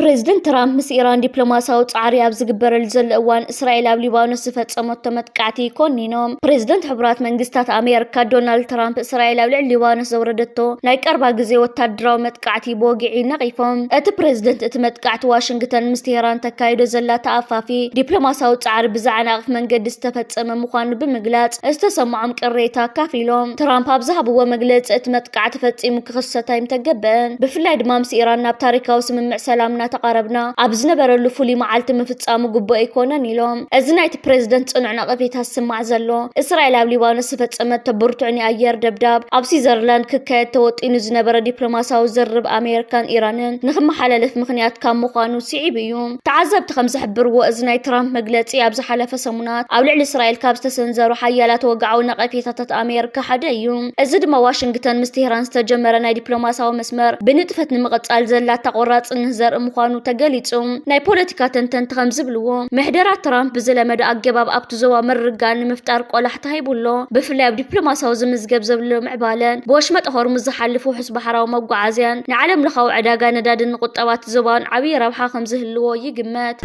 بريزيدنت ترامب مس إيران دبلوماساዊ ጻዕሪ ኣብ ዝግበረሉ ዘሎ እዋን እስራኤል ኣብ ሊባኖስ ዝፈጸመቶ መጥቃዕቲ ኮኒኖም ፕሬዝደንት ሕብራት መንግስታት ኣሜሪካ ዶናልድ ትራምፕ እስራኤል ኣብ ልዕሊ ሊባኖስ ዘውረደቶ ናይ ቀርባ ግዜ ወታደራዊ መጥቃዕቲ ብወግዒ ነቒፎም እቲ ፕሬዝደንት እቲ መጥቃዕቲ ዋሽንግተን ምስ ቴህራን ተካይዶ ዘላ ተኣፋፊ ዲፕሎማሳዊ ጻዕሪ ብዛዕናቕፍ መንገዲ ዝተፈጸመ ምዃኑ ብምግላጽ ዝተሰምዖም ቅሬታ ካፊሎም ትራምፕ ኣብ ዝሃብዎ መግለጺ እቲ መጥቃዕቲ ፈጺሙ ክኽሰት ኣይምተገበአን ብፍላይ ድማ ምስ ኢራን ናብ ታሪካዊ ስምምዕ ሰላምና ተቃረብና ኣብ ዝነበረሉ ፍሉይ መዓልቲ ምፍጻሙ ግቡእ ኣይኮነን ኢሎም እዚ ናይቲ ፕሬዝደንት ጽኑዕ ነቐፌታ ዝስማዕ ዘሎ እስራኤል ኣብ ሊባኖስ ዝፈጸመቶ ብርቱዕ ናይ ኣየር ደብዳብ ኣብ ስዊዘርላንድ ክካየድ ተወጢኑ ዝነበረ ዲፕሎማሳዊ ዝርብ ኣሜሪካን ኢራንን ንኽመሓላለፍ ምኽንያት ካብ ምዃኑ ስዒብ እዩ ተዓዘብቲ ከም ዝሕብርዎ እዚ ናይ ትራምፕ መግለጺ ኣብ ዝሓለፈ ሰሙናት ኣብ ልዕሊ እስራኤል ካብ ዝተሰንዘሩ ሓያላት ወግዓዊ ነቐፌታታት ኣሜሪካ ሓደ እዩ እዚ ድማ ዋሽንግተን ምስ ቴህራን ዝተጀመረ ናይ ዲፕሎማሳዊ መስመር ብንጥፈት ንምቕጻል ዘላታ ቆራጽነት ዘርኢ ምዃኑ ተገሊጹ ናይ ፖለቲካ ተንተንቲ ከም ዝብልዎ ምሕደራት ትራምፕ ብዝለመደ ኣገባብ ኣብቲ ዞባ ምርግጋእ ንምፍጣር ቆላሕታ ሂቡሎ ብፍላይ ኣብ ዲፕሎማሳዊ ዝምዝገብ ዘብሎ ምዕባለን ብወሽመጥ ሆርሙዝ ዝሓልፉ ውሕስ ባሕራዊ መጓዓዝያን ንዓለም ለኻዊ ዕዳጋ ነዳድን ቁጠባት ዞባን ዓብዪ ረብሓ ከም ዝህልዎ ይግመት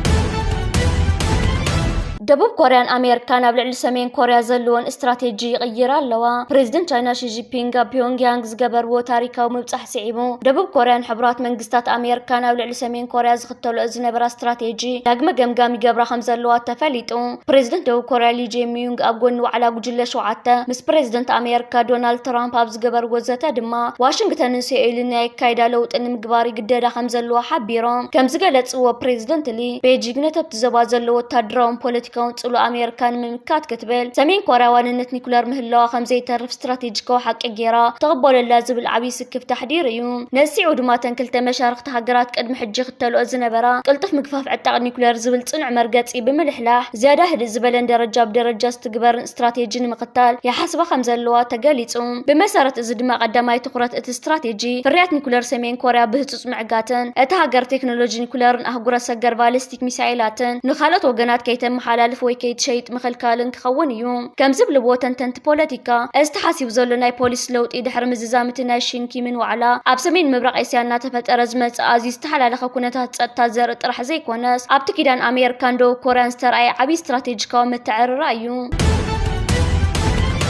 ደቡብ ኮርያን ኣሜሪካን ኣብ ልዕሊ ሰሜን ኮርያ ዘለዎን ስትራቴጂ ይቕይራ ኣለዋ ፕሬዝደንት ቻይና ሺ ጂንፒንግ ኣብ ፒዮንግያንግ ዝገበርዎ ታሪካዊ ምብጻሕ ስዒቡ ደቡብ ኮርያን ሕብራት መንግስታት ኣሜሪካን ኣብ ልዕሊ ሰሜን ኮርያ ዝኽተልኦ ዝነበራ ስትራቴጂ ዳግመ ገምጋም ይገብራ ከም ዘለዋ ተፈሊጡ ፕሬዝደንት ደቡብ ኮርያ ሊ ጄሚዩንግ ኣብ ጎኒ ዋዕላ ጉጅለ 7 ምስ ፕሬዝደንት ኣሜሪካ ዶናልድ ትራምፕ ኣብ ዝገበርዎ ዘተ ድማ ዋሽንግተንን ሲኦልን ናይ ካይዳ ለውጢ ንምግባር ይግደዳ ከም ዘለዋ ሓቢሮም ከም ዝገለጽዎ ፕሬዝደንት ሊ ቤጂንግ ነተብቲ ዞባ ዘለዎ ወታደራውን ፖለቲካውን ጽሉ ኣሜሪካን ምምካት ክትብል ሰሜን ኮርያ ዋንነት ኒኩለር ምህላዋ ከም ዘይተርፍ ስትራቴጂካዊ ሓቂ ጌራ ተቐበለላ ዝብል ዓብዪ ስክፍ ተሕዲር እዩ ነሲዑ ድማ ተንክልተ መሻርክቲ ሃገራት ቅድሚ ሕጂ ክተልኦ ዝነበራ ቅልጡፍ ምግፋፍ ዕጣቕ ኒኩለር ዝብል ጽኑዕ መርገጺ ብምልሕላሕ ዝያዳ ህድእ ዝበለን ደረጃ ብደረጃ ዝትግበርን ስትራቴጂ ንምኽታል ይሓስባ ከም ዘለዋ ተገሊጹ ብመሰረት እዚ ድማ ቀዳማይ ትኹረት እቲ ስትራቴጂ ፍርያት ኒኩለር ሰሜን ኮርያ ብህጹጽ ምዕጋትን እቲ ሃገር ቴክኖሎጂ ኒኩለርን ኣህጉረ ሰገር ባሊስቲክ ሚሳኤላትን ንኻልኦት ወገናት ከይተመሓላልፍ ወይ ከይትሸይጥ ምኽልካልን ክኸውን እዩ ከም ዝብልዎ ተንተንቲ ፖለቲካ እዚ ተሓሲቡ ዘሎ ናይ ፖሊስ ለውጢ ድሕሪ ምዝዛምቲ ናይ ሽንኪምን ዋዕላ ኣብ ሰሜን ምብራቕ እስያ እናተፈጠረ ዝመጽእ ኣዝዩ ዝተሓላለኸ ኩነታት ጸጥታ ዘርኢ ጥራሕ ዘይኮነስ ኣብቲ ኪዳን ኣሜሪካን ደቡብ ኮርያን ዝተረኣየ ዓብዪ ስትራቴጂካዊ ምትዕርራ እዩ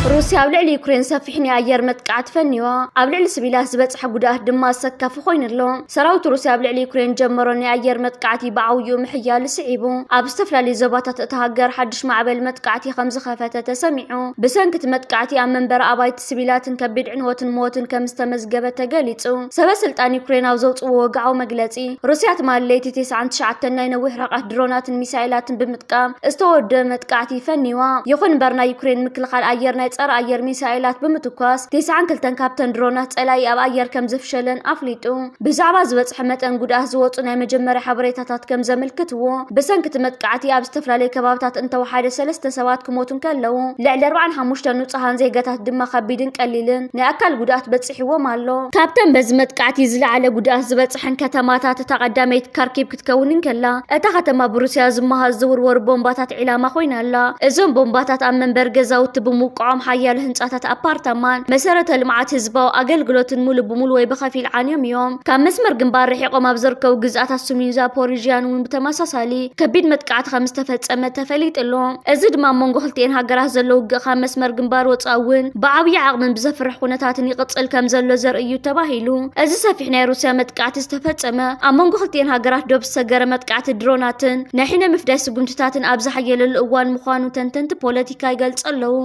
روسيا ኣብ ልዕሊ ዩክሬን ሰፊሕ ናይ ኣየር መጥቃዕቲ ፈኒዋ ኣብ ልዕሊ ሲቪላት ዝበጽሐ ጉድኣት ድማ ሰካፍ ኮይኑሎ ሰራዊት ሩስያ ኣብ ልዕሊ ዩክሬን ጀመሮ ናይ ኣየር መጥቃዕቲ ብዓውዩ ምሕያል ስዒቡ ኣብ ዝተፈላለዩ ዞባታት እቲ ሃገር ሓድሽ ማዕበል መጥቃዕቲ ከም ዝኸፈተ ተሰሚዑ ብሰንኪ መጥቃዕቲ ኣብ መንበሪ ኣባይቲ ሲቪላትን ከቢድ ዕንወትን ሞትን ከም ዝተመዝገበ ተገሊጹ ሰበስልጣን ዩክሬን ኣብ ዘውጽዎ ወግዓዊ መግለጺ ሩስያ ትማለይቲ 99 ናይ ነዊሕ ርሕቀት ድሮናትን ሚሳኤላትን ብምጥቃም ዝተወደበ መጥቃዕቲ ፈኒዋ ይኹን እምበር ናይ ዩክሬን ምክልኻል ኣየር ናይ ጸረ ኣየር ሚሳኤላት ብምትኳስ 92 ካብተን ድሮናት ጸላይ ኣብ ኣየር ከም ዘፍሸለን ኣፍሊጡ ብዛዕባ ዝበጽሐ መጠን ጉድኣት ዝወጹ ናይ መጀመርያ ሓበሬታታት ከም ዘመልክትዎ ብሰንኪ መጥቃዕቲ ኣብ ዝተፈላለዩ ከባቢታት እንተወሓደ 3 ሰባት ክሞቱን ከለዉ ልዕሊ 45 ንጹሃን ዜጋታት ድማ ከቢድን ቀሊልን ናይ ኣካል ጉድኣት በጽሒዎም ኣሎ ካብተን በዚ መጥቃዕቲ ዝለዓለ ጉድኣት ዝበጽሐን ከተማታት ተቐዳመይት ካርኪብ ክትከውን ከላ እታ ከተማ ብሩስያ ዝመሃዝ ዝውርወሩ ቦምባታት ዒላማ ኮይና ኣላ እዞም ቦምባታት ኣብ መንበር ገዛውቲ ብምውቅዖም ሓያል ህንጻታት ኣፓርታማን መሰረተ ልምዓት ህዝባዊ ኣገልግሎትን ሙሉእ ብሙሉእ ወይ ብኸፊል ዓንዮም እዮም ካብ መስመር ግንባር ርሒቆም ኣብ ዝርከቡ ግዝኣታት ሰሜን ዛፖሪዥያን እውን ብተመሳሳሊ ከቢድ መጥቃዕቲ ከም ዝተፈጸመ ተፈሊጡሎ እዚ ድማ መንጎ ክልቲአን ሃገራት ዘሎ ውግእ ካብ መስመር ግንባር ወጻውን ብዓብዪ ዓቕምን ብዘፍርሕ ኩነታትን ይቕጽል ከም ዘሎ ዘርኢ እዩ ተባሂሉ እዚ ሰፊሕ ናይ ሩስያ መጥቃዕቲ ዝተፈጸመ ኣብ መንጎ ክልቲአን ሃገራት ዶብ ዝሰገረ መጥቃዕቲ ድሮናትን ናይ ሕነ ምፍዳይ ስጉምትታትን ኣብ ዝሓየለሉ እዋን ምዃኑ ተንተንቲ ፖለቲካ ይገልጹ ኣለዉ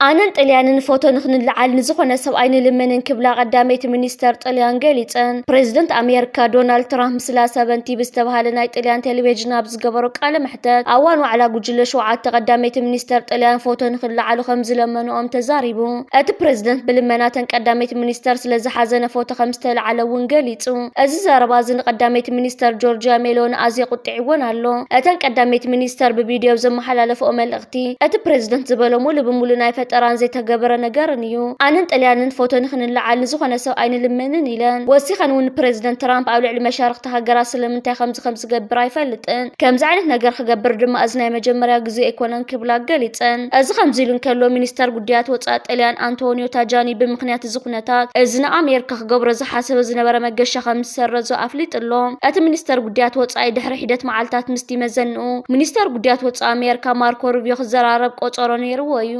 ኣነን ጣልያንን ፎቶ ንኽንለዓል ንዝኾነ ሰብኣይ ንልመንን ክብላ ቀዳመይቲ ሚኒስተር ጣልያን ገሊፀን ፕሬዝደንት ኣሜሪካ ዶናልድ ትራምፕ ምስላ ሰበንቲ ብዝተባሃለ ናይ ጣልያን ቴሌቪዥን ኣብ ዝገበሮ ቃለ መሕተት ኣዋን ዋዕላ ጉጅለ 7 ቀዳመይቲ ሚኒስተር ጣልያን ፎቶ ንኽንለዓሉ ከም ዝለመኑኦም ተዛሪቡ እቲ ፕሬዝደንት ብልመናተን ቀዳመይቲ ሚኒስተር ስለዝሓዘነ ፎቶ ከም ዝተለዓለ እውን ገሊጹ እዚ ዘረባ እዚ ንቀዳመይቲ ሚኒስተር ጆርጂያ ሜሎኒ ኣዝዩ ቁጥዒዎን ኣሎ እተን ቀዳመይቲ ሚኒስተር ብቪድዮ ዘመሓላለፈኦ መልእኽቲ እቲ ፕሬዝደንት ዝበሎ ሙሉእ ብሙሉእ ናይ ፈጠራን ዘይተገበረ ነገር እዩ ኣነን ጣልያንን ፎቶ ንኽንለዓል ዝኾነ ሰብ ኣይንልመንን ኢለን ወሲኸን እውን ፕሬዝደንት ትራምፕ ኣብ ልዕሊ መሻርክቲ ሃገራት ስለምንታይ ከምዚ ገብር ኣይፈልጥን ከምዚ ዓይነት ነገር ክገብር ድማ እዚ ናይ መጀመርያ ግዜ ኣይኮነን ክብላ ገሊፀን እዚ ከምዚ ኢሉ እንከሎ ሚኒስተር ጉዳያት ወፃኢ ጣልያን አንቶኒዮ ታጃኒ ብምክንያት እዚ ኩነታት እዚ ንኣሜሪካ ክገብሮ ዝሓሰበ ዝነበረ መገሻ ከም ዝሰረዞ ኣፍሊጥሎ እቲ ሚኒስተር ጉዳያት ወፃኢ ድሕሪ ሂደት መዓልታት ምስቲ መዘንኡ ሚኒስተር ጉዳያት ወፃኢ ኣሜሪካ ማርኮ ሩቢዮ ክዘራረብ ቆፀሮ ነይርዎ እዩ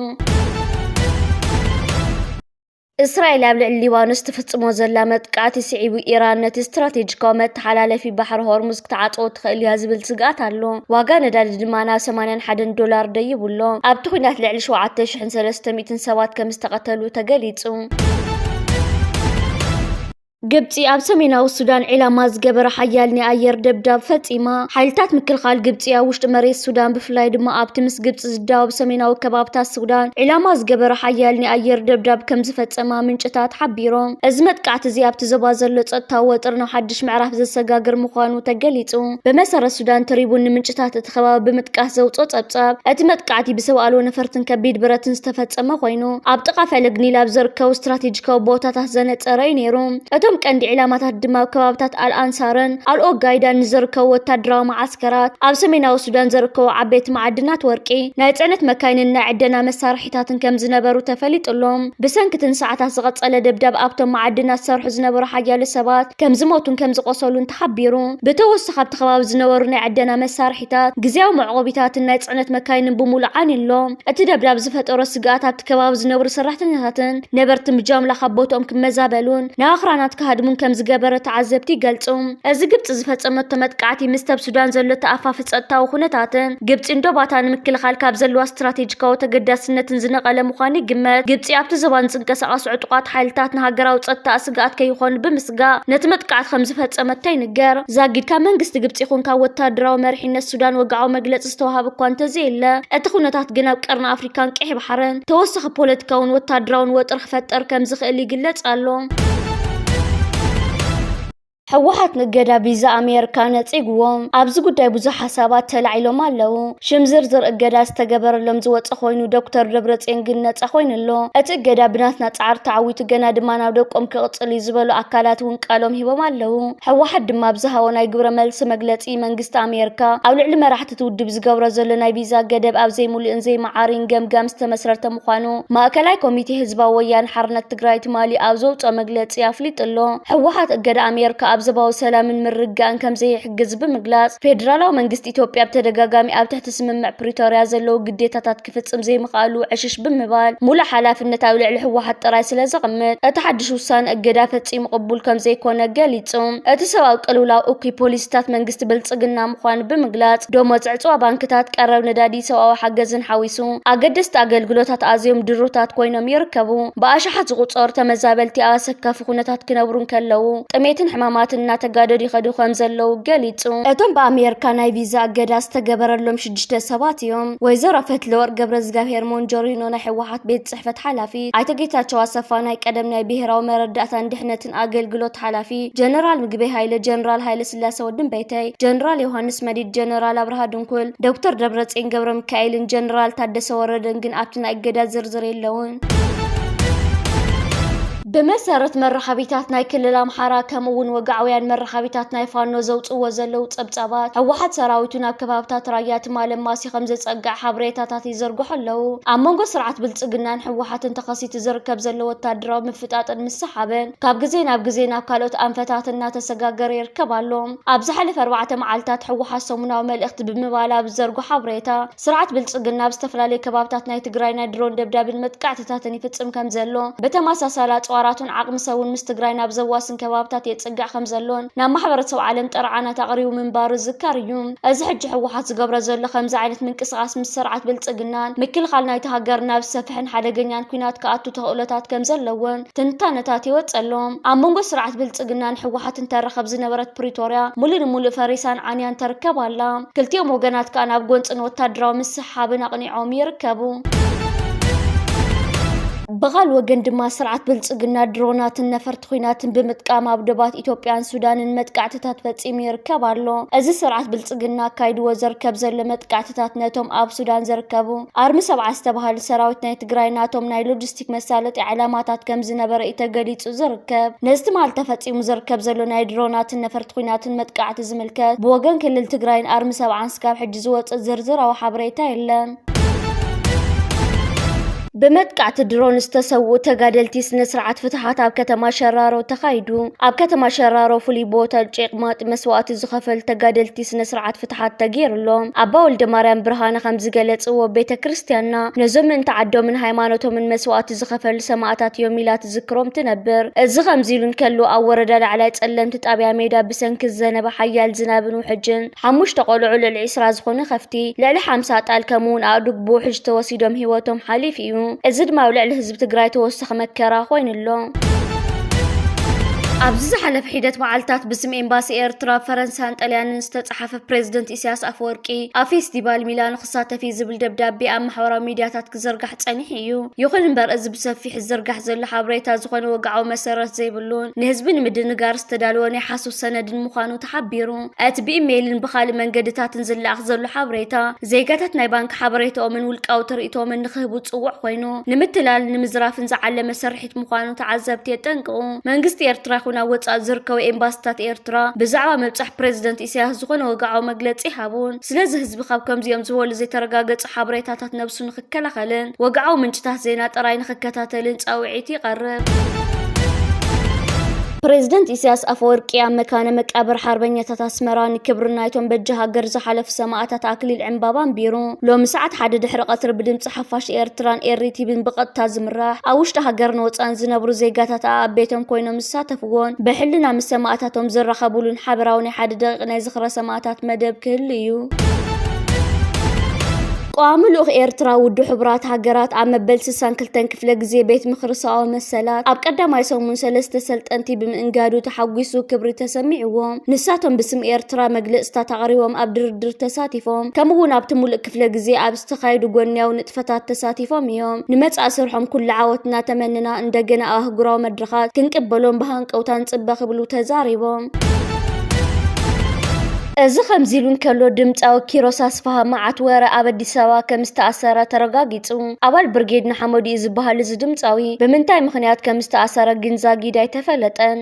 እስራኤል ኣብ ልዕሊ ሊባኖስ ትፍጽሞ ዘላ መጥቃዕቲ ስዒቡ ኢራን ነቲ ስትራቴጂካዊ መተሓላለፊ ባሕሪ ሆርሙዝ ክትዓጽዎ ትኽእል እያ ዝብል ስጋት ኣሎ ዋጋ ነዳዲ ድማ ናብ $81 ደይብሎ ኣብቲ ኩናት ልዕሊ 7300 ሰባት ከም ዝተቐተሉ ተገሊጹ ግብፂ ኣብ ሰሜናዊ ሱዳን ዒላማ ዝገበረ ሓያል ናይ ኣየር ደብዳብ ፈጺማ ሓይልታት ምክልኻል ግብፂ ኣብ ውሽጢ መሬት ሱዳን ብፍላይ ድማ ኣብቲ ምስ ግብፂ ዝዳወብ ሰሜናዊ ከባብታት ሱዳን ዒላማ ዝገበረ ሓያል ናይ ኣየር ደብዳብ ከም ዝፈጸማ ምንጭታት ሓቢሮም እዚ መጥቃዕቲ እዚ ኣብቲ ዞባ ዘሎ ጸጥታዊ ወጥሪ ናብ ሓድሽ ምዕራፍ ዘሰጋግር ምዃኑ ተገሊጹ ብመሰረት ሱዳን ትሪቡን ንምንጭታት እቲ ከባቢ ብምጥቃስ ዘውፅኦ ጸብጻብ እቲ መጥቃዕቲ ብሰብ ኣልቦ ነፈርትን ከቢድ ብረትን ዝተፈጸመ ኮይኑ ኣብ ጥቓ ፈለግ ኒል ኣብ ዝርከቡ ስትራቴጂካዊ ቦታታት ዘነፀረ እዩ ነይሩ ቀንዲ ዒላማታት ድማ ከባብታት አልአንሳርን አልኦጋይዳን ዝርከቡ ወታደራዊ ማዓስከራት ኣብ ሰሜናዊ ሱዳን ዝርከቡ ዓበይቲ ማዕድናት ወርቂ ናይ ጽዕነት መካይንን ናይ ዕደና መሳርሒታትን ከም ዝነበሩ ተፈሊጡሎም ብሰንክትን ሰዓታት ዝቐጸለ ደብዳብ ኣብቶም ማዕድናት ሰርሑ ዝነበሩ ሓያሎ ሰባት ከም ዝሞቱን ከም ዝቆሰሉን ተሓቢሩ ብተወሳኺ ኣብቲ ከባቢ ዝነበሩ ናይ ዕደና መሳርሒታት ግዝያዊ መዕቆቢታትን ናይ ጽዕነት መካይንን ብምሉእ ዓኒሎም እቲ ደብዳብ ዝፈጠሮ ስጋኣት ኣብቲ ከባቢ ዝነበሩ ሰራሕተኛታትን ነበርቲ ብጃምላ ካብ ቦትኦም ክመዛበሉን ንኣኽራናት ሃድሙን ከም ዝገበረ ተዓዘብቲ ገልጹ እዚ ግብፂ ዝፈጸመቶ መጥቃዕቲ ምስተብ ሱዳን ዘሎ ተኣፋፊ ጸጥታዊ ኩነታትን ግብፂ እንዶባታ ንምክልኻል ካብ ዘለዋ ስትራቴጂካዊ ተገዳስነትን ዝነቐለ ምዃኑ ይግመት ግብፂ ኣብቲ ዞባን ዝንቀሳቐሱ ዕጡቓት ሓይልታት ንሃገራዊ ጸጥታ ስጋኣት ከይኾኑ ብምስጋእ ነቲ መጥቃዕቲ ከም ዝፈጸመቶ ይንገር ዛጊድካ መንግስቲ ግብፂ ይኹን ካብ ወታደራዊ መሪሕነት ሱዳን ወግዓዊ መግለፂ ዝተዋሃበ እኳ እንተዘየለ እቲ ኩነታት ግን ኣብ ቀርኒ ኣፍሪካን ቀይሕ ባሕርን ተወሳኺ ፖለቲካውን ወታደራውን ወጥሪ ክፈጠር ከም ዝኽእል ይግለጽ ኣሎ ሕወሓት ንገዳ ቪዛ ኣሜሪካ ነፂግዎም ኣብዚ ጉዳይ ብዙሕ ሓሳባት ተላዒሎም ኣለው ሽም ዝርዝር እገዳ ዝተገበረሎም ዝወፀ ኮይኑ ዶክተር ደብረፅዮን ግን ነፃ ኮይኑሎ እቲ እገዳ ብናትና ፃዕሪ ተዓዊቱ ገና ድማ ናብ ደቆም ክቕፅል እዩ ዝበሉ ኣካላት እውን ቃሎም ሂቦም ኣለው ሕወሓት ድማ ብዝሃቦ ናይ ግብረ መልሲ መግለፂ መንግስቲ ኣሜሪካ ኣብ ልዕሊ መራሕቲ ትውድብ ዝገብሮ ዘሎ ናይ ቪዛ ገደብ ኣብ ዘይሙሉእን ዘይማዓሪን ገምጋም ዝተመስረተ ምዃኑ ማእከላይ ኮሚቴ ህዝባዊ ወያነ ሓርነት ትግራይ ትማሊ ኣብ ዘውፅኦ መግለፂ ኣፍሊጡሎ ሕወሓት እገዳ ኣሜሪካ ኣብ ዘባው ሰላምን ምርጋን ከም ዘይሕግዝ ብምግላጽ ፌደራላዊ መንግስቲ ኢትዮጵያ ብተደጋጋሚ ኣብ ትሕቲ ስምምዕ ፕሪቶሪያ ዘለው ግዴታታት ክፍጽም ዘይምኽኣሉ ዕሽሽ ብምባል ሙሉእ ሓላፍነት ኣብ ልዕሊ ሕወሓት ጥራይ ስለ ዘቕምጥ እቲ ሓድሽ ውሳነ እገዳ ፈጺሙ ቅቡል ከም ዘይኮነ ገሊጹ እቲ ሰብኣዊ ቅልውላው እኩይ ፖሊሲታት መንግስቲ ብልጽግና ምዃኑ ብምግላጽ ደሞዝ ዕፅዋ ባንክታት ቀረብ ነዳዲ ሰብኣዊ ሓገዝን ሓዊሱ ኣገደስቲ ኣገልግሎታት ኣዝዮም ድሩታት ኮይኖም ይርከቡ ብኣሽሓት ዝቑፀሩ ተመዛበልቲ ኣብ ኣሰካፊ ኩነታት ክነብሩ ከለው ጥሜትን ሕማማትን እናተጋደዱ ይኸዱ ከም ዘለው ገሊጹ እቶም በኣሜሪካ ናይ ቪዛ እገዳ ዝተገበረሎም 6 ሰባት እዮም ወይዘሮ ፈትለወርቅ ገብረእግዚአብሔር ሞንጆሪኖ ናይ ሕወሓት ቤት ጽሕፈት ሓላፊ ኣይተ ጌታቸው ኣሰፋ ናይ ቀደም ናይ ብሄራዊ መረዳእታን ድሕነትን ኣገልግሎት ሓላፊ ጀነራል ምግበይ ሃይለ ጀነራል ሃይለ ስላሴ ወድን በይተይ ጀነራል ዮሐንስ መዲድ ጀነራል አብርሃ ድንኩል ዶክተር ደብረጽዮን ገብረ ሚካኤልን ጀነራል ታደሰ ወረደን ግን ኣብቲ ናይ እገዳ ዝርዝር የለውን بمسارة مرحبيتات ناي كل الأمحارة كمون وقعويان مرحبيتات ناي فانو زوت وزلو تصبصبات حوحات سراويتنا كبابتات رايات مال ماسي خمزة تسقع حبريتات يزرقو حلو عمونغو سرعت بلتسقنان حوحات انتخاسي تزركب زلو التادراو مفتات المسحابين كاب جزينا بكالوت أنفتاتنا تسقاقر يركبالهم أبزحلف 4 معالتات حوحات سومنا وملئخت بمبالا بزرقو حبريتا سرعت بلتسقنا بستفلالي كبابتات ناي تقراينا درون دبداب المتقعتتاتني فتسم كم زلو بتماسا سالات واراتون عقم سوون مستقراينا بزواسن كبابتات يتسقع خمزلون نام محبرة سو عالم ترعانا تغريو من بارو الزكاريوم ازحج حوحات زقبرة زلو خمز عينت من كسغاس من سرعة بلتسقنان مكل خالنا يتهاقرنا بسفحن حدقنيان كوينات كاتو تغولتات كمزلون تنتانتاتي واتسألهم عمونغو سرعة بلتسقنان حوحات انترخب زنبرت بريتوريا مولي فريسان عانيان تركبالا كلتيوم وقنات كان ابقونس انو تادراو مسحابن اقنيعوم يركبو بغال وجن دما سرعة بلصقنا درونات النفرت خينات بمتقام أبدبات إثيوبيان سودان متقعتታት ፈጺሙ ይርከብ ኣሎ እዚ ስርዓት ብልጽግና ካይድ ወዘር ከብዘለ መጥቃዕትታት ነቶም ኣብ ሱዳን ዝርከቡ ኣርሚ 7 ዝተባሃለ ሰራዊት ናይ ትግራይ ናቶም ናይ ሎጂስቲክ መሳለጢ ዕላማታት ከም ዝነበረ ተገሊጹ ዝርከብ ነዚ ትማል ተፈጺሙ ዝርከብ ዘሎ ናይ ድሮናት ነፈርት ኩናትን መጥቃዕቲ ዝምልከት ብወገን ክልል ትግራይን ኣርሚ 7 ስካብ ሕጂ ዝወጽእ ዝርዝራዊ ሓበሬታ የለን بمتقعت درون استسووا تقادلتي سنة سرعة فتحات عب كتما شرارو تخايدو عب كتما شرارو فلي بوتا الجيقمات مسوات الزخفل تقادلتي سنة سرعة فتحات تغير لهم عباول دماريان برهانا خمز قلت او بيتا كريستيانا نزم من تعدو من هايمانوتو من مسوات الزخفل سماعتات يوميلات ذكروم تنبر الزغم زيلون كلو او وردال على يتألم تتابع ميدا بسنك الزنب حيال زنابن وحجن حموش تقولوا للعسراز خون خفتي لعلي حامسات الكمون اعدوك بوحج توسيدهم هيوتهم حالي فيهم ازد ماولع الحزب تقراي توسخ مكرا خوين اللون أبزز حلف حيدة معلتات باسم إمباسي إيرترا فرنسا طليان استتصحف بريزيدنت إسياس أفورقي أفيستيفال ميلان خصاته في زبل دبدابي أم محورا ميدياتات كزرقح تصنيحيو يخل نبر أزب سفيح الزرقح زل حبريتا زخون وقعو مسارات زي بلون نهزبن مدن نقار استدالوني حاسو سند مخانو تحبيرو أتبي إيميل بخال من قدتات نزل أخزل حبريتا زي قاتت نايبانك حبريتا من والكاوتر إتو من نخهبو تصوح خوينو نمتلال نمزراف نزعل مسرحيت مخانو تعذبت يتنقو منقست إيرترا وصا زركو امباستات إيرترا بزعوا مبصح بريزيدنت إسياس زخون وقعو مغلص يحابون سلاز حزب خاب كمزيوم زول زي ترغاغص حبريتاتات نفسو نخكلخلن وقعو منጭታት ዜና ጥራይ ንኽከታተልን ጻውዒት ይቀርብ بريزيدنت إسياس أفورقي مكان مقابر حربنيات أسمران كبرنا يتم بجها جرز حلف سماعات أكليل عنبابان بيرو لو مساعد حد دحر قطر بدم صحفاش إيرتران إيريتي بن بقط تازمراح أوش تهجر نوتان زنبرو زيجاتات أبيتهم كوينو مساتفون بحلنا مسماعاتهم زر خبولون حبراوني حد دقنا زخرة سماعات مدب كليو قاملو إيرترا ودو حبرات هاجرات عم بلسسان كلتن كفل جزي بيت مخرصاو مسلات أب قدام يسومون سلسة سلطنتي بمنقادو تحويسو كبري تسميعوهم نساتهم باسم إيرترا مجلس تغريوهم أب دردر تساتيفهم كمون أب تمول كفل جزي أب استخايدو قنياو نتفتات تساتيفهم يوم نمت أسرحهم كل عاوتنا تمننا اندقنا أهجراو مدرخات كنقبلون بهانك أو تنصبخ بلو تزاريبهم እዚ ከምዚሉን ከሎ ድምጻ ኪሮስ ኣስፋሃ ማዓት ወረ ኣብ ኣዲስ ኣበባ ከም ዝተኣሰረ ተረጋጊጹ ኣባል ብርጌድ ንሓመዱ ዝበሃል እዚ ድምጻዊ ብምንታይ ምኽንያት ከም ዝተኣሰረ ግን ዛጊድ ኣይተፈለጠን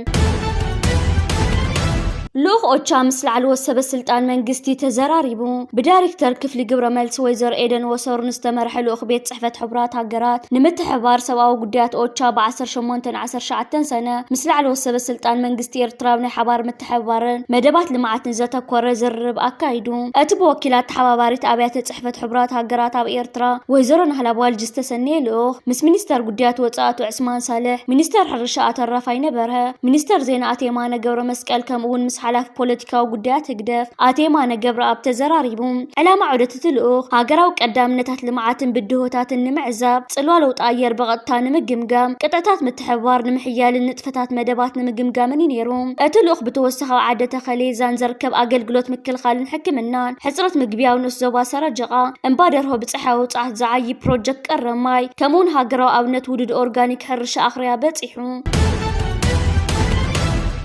لوخ أوتشا مسلع الوسب السلطان منجستي تزراريبو بدايركتر كفل جبر ملس ويزر إيدن وصور نستمر حلو أخبيت صحفة حبرات هاجرات نمت حبار سواء قديات أوتشا بعصر شمونتن 10 سنة مسلع الوسب السلطان منجستي إرترابنا حبار متحبارن مدبات لمعت نزتا كورة زرب أكايدو أتبو وكيلات حبارات أبيات صحفة حبرات هاجرات أب إيرترا ويزرن هلا بالجست سنة لوخ مس منستر قديات وطاعت وعثمان صالح منستر حرشات الرفاين برها منستر زين أتيمانا جبر مسكال كمون مسح حلف بوليتيكا وقدات قدف آتيمانا قبر أب تزراريبهم علامة عودة تلقوخ هاقراو قدام نتات لمعاتن بدهوتات النمعزاب تسلوالو تأير بغطان نمقمقام قطعتات متحوار نمحيال النتفتات مدبات نمقمقامن ينيروم أتلقوخ بتوسخوا عادة خليزان زركب أقل قلوت مكل خالن حكمنان حصرت مقبيا ونص زوبا سرجقا انبادرهو بتصحاو تعه زعاي بروجكت الرماي كمون هاقراو أو نتودد أورغانيك حرش أخريا بتصيحو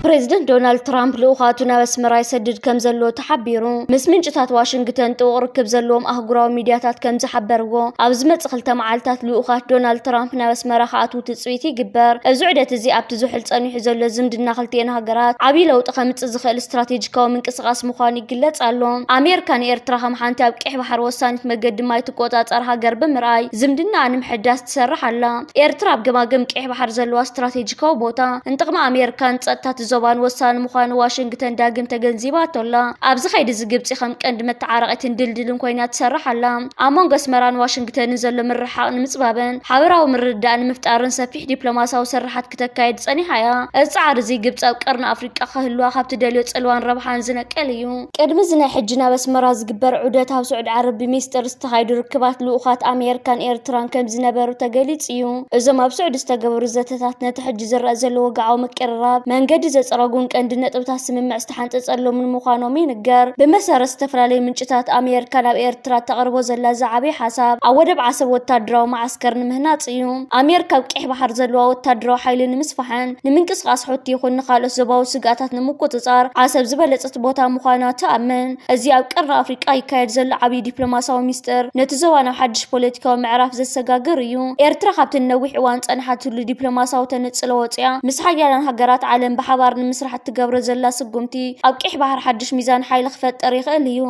بريزيدنت دونالد ترامب لوخاتنا بسمرا يسدد كم زلو تحبيرو مس منجتات واشنطن توركب زلوم اهغراو ميدياتات كم زحبرغو ابزمت خلته معالتات لوخات دونالد ترامب نبسمرا خاطو تصويتي جبر ازعدت زي ابت زحل صنيح زلو زمدنا خلتين هاجرات عبي لو تخمت زخل استراتيجيكاو منقسقاس مخاني يقلص علوم امريكان ايرترا هم حانت ابقح بحر وسانت مقد ما يتقوطاطر هاجر بمراي زمدنا نمحداس تسرح الله ايرترا بجماجم قح بحر زلو استراتيجيكاو بوتا انتقم امريكان تصطات زبان وسان مخان واشنطن داقم تجنزيبات الله أبز خيد زجبتي خم كند متعارقة دلدلن كوينات تسرح الله أمون قسمران واشنطن نزل من رحاق نمصبابن حاورا ومردان مفتارن سفيح دبلوماسا وسرحات كتكايد صني حياة السعر زي جبت أو قرن أفريقيا خهلوا خبت دليوت ألوان ربحان زنا كليو قدم زنا حجنا بس مراز جبر عودتها وسعود عرب بميستر استهايد ركبات لوخات أمريكان إيرتران كم زنا برو تجليت إيو إذا ما بسعود استجبر زتتاتنا تحجز الرأزل وقعوا مكرراب من قد ዘይተፀረጉን ቀንዲ ነጥብታት ስምምዕ ዝተሓንፀፀሎም ምዃኖም ይንገር። ብመሰረት ዝተፈላለዩ ምንጭታት ኣሜሪካ ናብ ኤርትራ ተቕርቦ ዘላ ዝዓበየ ሓሳብ ኣብ ወደብ ዓሰብ ወታደራዊ ማዓስከር ንምህናፅ እዩ። ኣሜሪካ ኣብ ቀይሕ ባሕር ዘለዋ ወታደራዊ ሓይሊ ንምስፋሕን ንምንቅስቓስ ሕቲ ይኹን ንኻልኦት ዞባዊ ስጋታት ንምቁፅፃር ዓሰብ ዝበለፀት ቦታ ምዃና ትኣምን። እዚ ኣብ ቀርኒ ኣፍሪቃ ይካየድ ዘሎ ዓብዪ ዲፕሎማስያዊ ሚስጥር ነቲ ዞባ ናብ ሓድሽ ፖለቲካዊ ምዕራፍ ዘሰጋግር እዩ። ኤርትራ ካብቲ ነዊሕ እዋን ፀንሓትሉ ዲፕሎማስያዊ ተነፅሎ ወፅያ ምስ ሓያላን ሃገራት ዓለም ብሓባር ንምስራሕ እትገብሮ ዘላ ስጉምቲ ኣብ ቀይሕ ባሕር ሓድሽ ሚዛን ሓይሊ ክፈጠር ይኽእል እዩ።